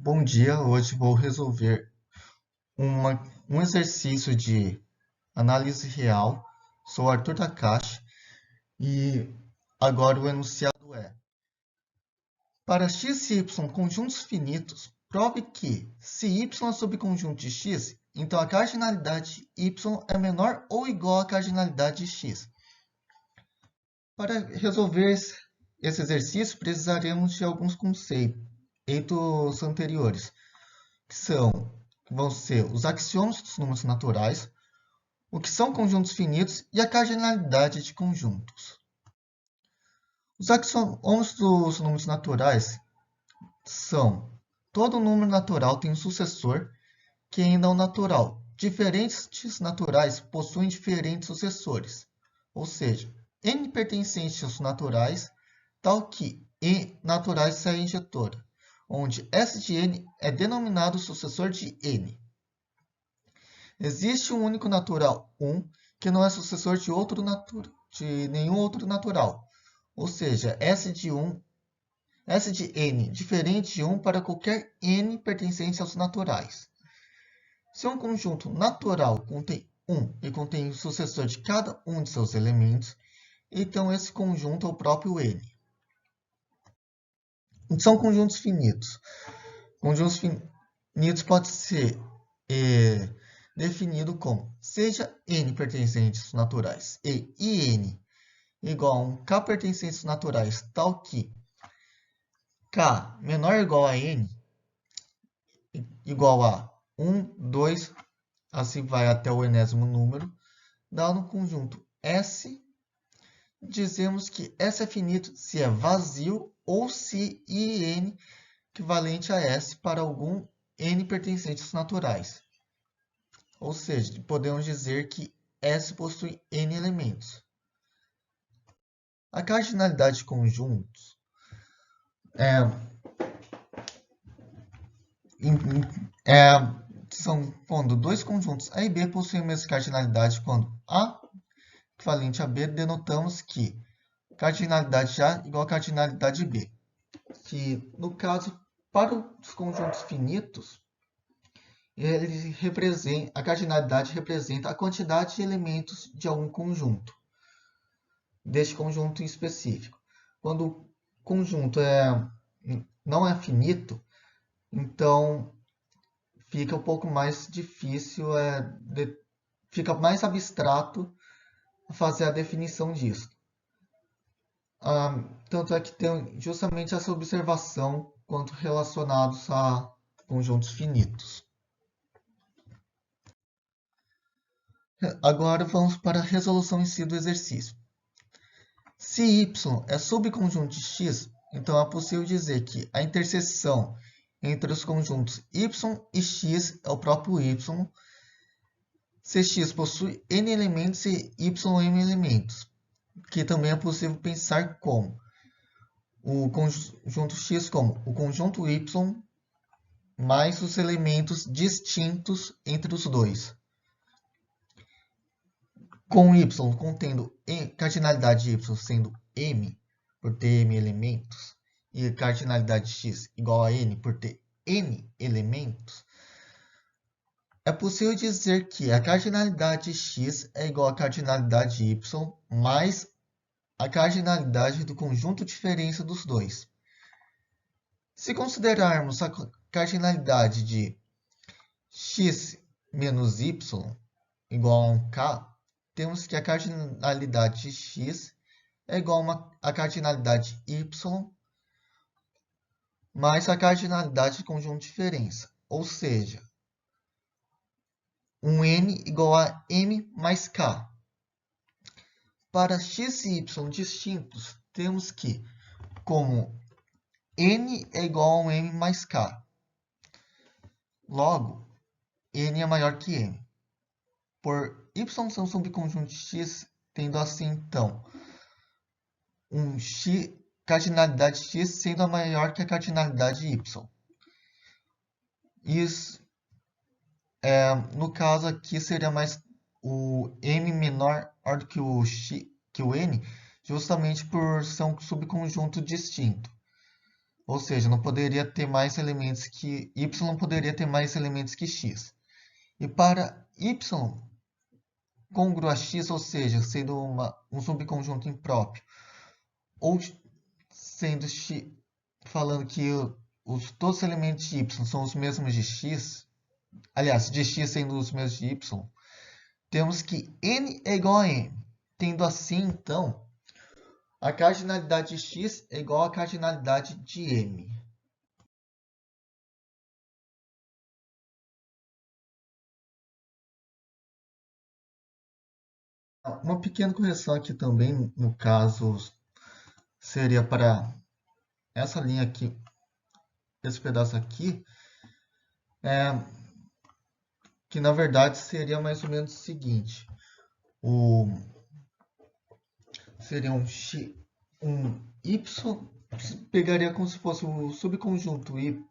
Bom dia, hoje vou resolver um exercício de análise real. Sou Arthur Takashi e agora o enunciado é: para x e y conjuntos finitos, prove que, se y é subconjunto de x, então a cardinalidade y é menor ou igual à cardinalidade de x. Para resolver esse exercício, precisaremos de alguns conceitos anteriores, vão ser os axiomas dos números naturais, o que são conjuntos finitos e a cardinalidade de conjuntos. Os axiomas dos números naturais são: todo número natural tem um sucessor que ainda é um natural. Diferentes naturais possuem diferentes sucessores. Ou seja, n pertencentes aos naturais, tal que e naturais seja injetora, onde S de n é denominado sucessor de n. Existe um único natural 1 que não é sucessor de nenhum outro natural, ou seja, S de n diferente de 1 para qualquer n pertencente aos naturais. Se um conjunto natural contém 1 e contém o sucessor de cada um de seus elementos, então esse conjunto é o próprio n. São conjuntos finitos. Conjuntos finitos pode ser definido como: seja n pertencentes naturais e n igual a um k pertencentes naturais, tal que k menor ou igual a n igual a 1, 2, assim vai até o enésimo número, dado um conjunto S, dizemos que S é finito se é vazio ou se IN equivalente a S para algum n pertencentes naturais. Ou seja, podemos dizer que S possui n elementos. A cardinalidade de conjuntos são quando dois conjuntos A e B possuem a mesma cardinalidade. Quando A equivalente a B, denotamos que cardinalidade A igual a cardinalidade B. Que, no caso, para os conjuntos finitos, a cardinalidade representa a quantidade de elementos de algum conjunto, deste conjunto em específico. Quando o conjunto não é finito, então fica um pouco mais difícil, fica mais abstrato fazer a definição disso. Tanto é que tem justamente essa observação quanto relacionados a conjuntos finitos. Agora vamos para a resolução em si do exercício. Se y é subconjunto de x, então é possível dizer que a interseção entre os conjuntos y e x é o próprio y, se x possui n elementos e y m elementos, que também é possível pensar como o conjunto x como o conjunto y mais os elementos distintos entre os dois. Com y contendo cardinalidade de y sendo m, por ter m elementos, e cardinalidade de x igual a n por ter n elementos, é possível dizer que a cardinalidade de x é igual à cardinalidade de y mais a cardinalidade do conjunto diferença dos dois. Se considerarmos a cardinalidade de x menos y igual a um k, temos que a cardinalidade de x é igual a cardinalidade de y mais a cardinalidade do conjunto de diferença, ou seja, um n igual a m mais k. Para x e y distintos, temos que, como n é igual a um m mais k, logo, n é maior que m. Por y ser um subconjunto de x, tendo assim, então, cardinalidade de x sendo maior que a cardinalidade de y. Isso, no caso aqui, seria mais o m menor do que o n, justamente por ser um subconjunto distinto. Ou seja, não poderia ter mais elementos que y não poderia ter mais elementos que x. E para y congruo a x, ou seja, sendo um subconjunto impróprio, ou sendo x, falando que todos os elementos de y são os mesmos de x, aliás, de x sendo os mesmos de y, temos que n é igual a m. Tendo assim, então, a cardinalidade de x é igual à cardinalidade de m. Uma pequena correção aqui também, no caso, seria para essa linha aqui, esse pedaço aqui, que na verdade seria mais ou menos o seguinte. Seria um y, pegaria como se fosse o subconjunto y,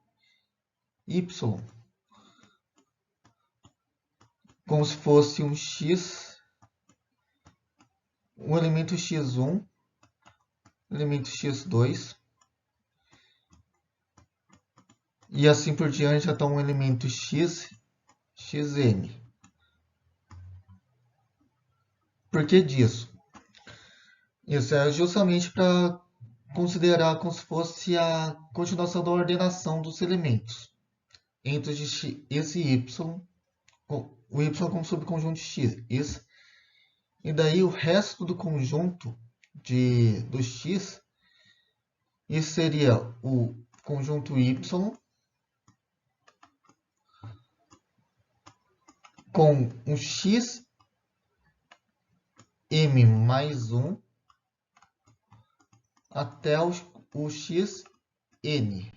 como se fosse um x, um elemento x1, elemento x2, e assim por diante até um elemento x, xn. Por que disso? Isso é justamente para considerar como se fosse a continuação da ordenação dos elementos entre esse y, o y como subconjunto de x, e daí o resto do conjunto do x, isso seria o conjunto y com um x m mais 1 até o x n.